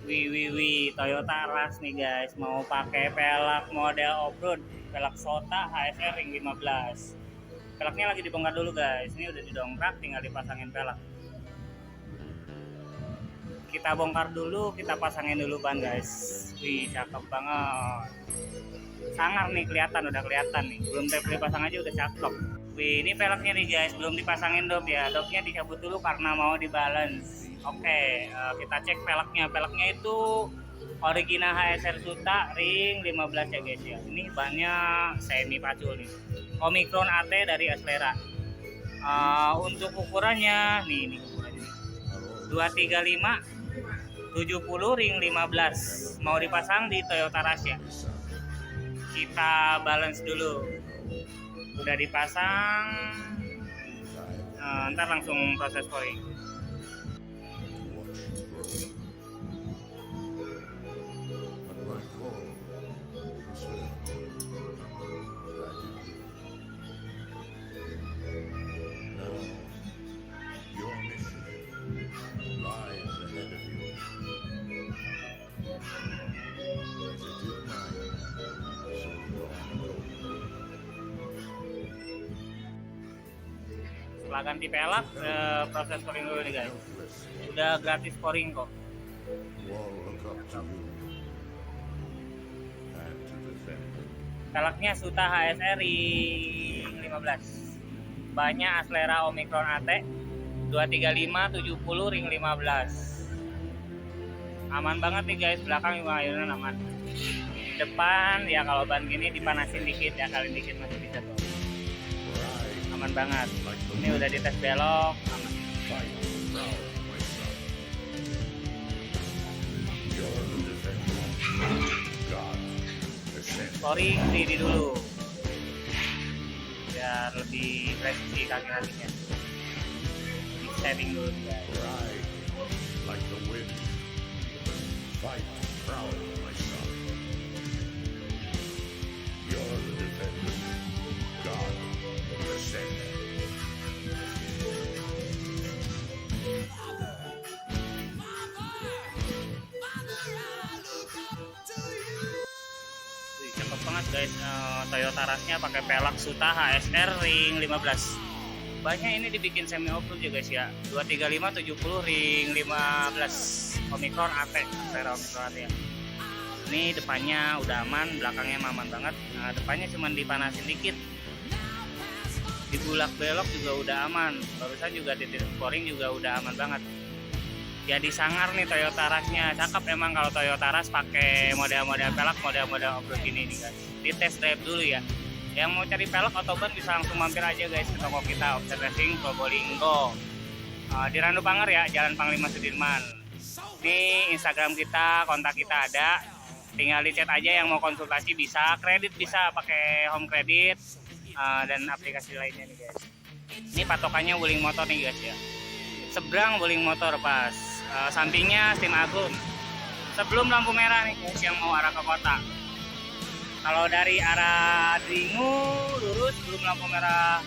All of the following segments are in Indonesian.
Wih, Toyota Rush nih guys, mau pakai pelak model off-road, pelak Sota HSR ring 15. Pelaknya lagi dibongkar dulu guys, ini udah didongkrak, tinggal dipasangin pelak. Kita bongkar dulu, kita pasangin dulu ban guys. Wih, cakep banget. Sangar nih, kelihatan, udah kelihatan nih. Belum dipasang aja udah cakep. Wih, ini pelaknya nih guys, belum dipasangin dop ya. Dopnya dicabut dulu karena mau dibalance. Oke, kita cek pelaknya. Pelaknya itu original HSR Suta ring 15 ya guys ya. Ini bannya semi pacul nih. Omicron AT dari Aslera. Untuk ukurannya, nih ukurannya. 235 70 ring 15. Mau dipasang di Toyota Rush ya. Kita balance dulu. Udah dipasang, ntar langsung proses pouring. Setelah ganti pelak, proses pouring dulu nih guys. Udah gratis pouring kok. Pelaknya Suta HSR 15. Banyak Aslera Omicron AT 235 70 ring 15. Aman banget nih guys, belakang juga ayunan aman. Depan ya kalau ban gini dipanasin dikit ya, kali dikit masih bisa tuh. Aman banget. Ini udah dites belok, aman. Pouring diri dulu biar lebih presisi kaki-kakinya. Di setting dulu guys. Cakep banget guys, Toyota Rush-nya pakai pelak Suta HSR ring 15. Banyak ini dibikin semi off-road juga guys ya. 235 70 ring 15. Omicron AT, Aslera Omicron AT ya. Ini depannya udah aman, belakangnya aman banget. Nah, depannya cuma dipanasin dikit. Di bulak belok juga udah aman. Barusan juga titik pouring juga udah aman banget. Jadi sangar nih Toyota Rush-nya. Cakep emang kalau Toyota Rush pakai model-model pelak, model-model off-road ini nih guys. Di test drive dulu ya. Yang mau cari pelak atau ban bisa langsung mampir aja guys ke toko kita, Offset Racing Probolinggo. Di Randu Panger ya, Jalan Panglima Sudirman. Ini Instagram kita, kontak kita ada. Tinggal di chat aja yang mau konsultasi bisa, kredit bisa pakai home credit dan aplikasi lainnya nih guys. Ini patokannya Wuling Motor nih guys ya. Seberang Wuling Motor pas, sampingnya Steam Agung. Sebelum lampu merah nih guys yang mau arah ke kota. Kalau dari arah Dringu lurus sebelum lampu merah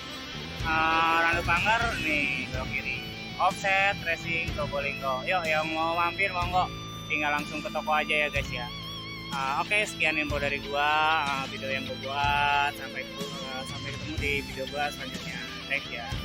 Randu Panger nih belok kiri. Offset Racing Probolinggo. Yuk yang mau mampir monggo, tinggal langsung ke toko aja ya guys ya. Oke, sekian info dari gua, video yang gua buat. Sampai ketemu di video gua selanjutnya. Thank you.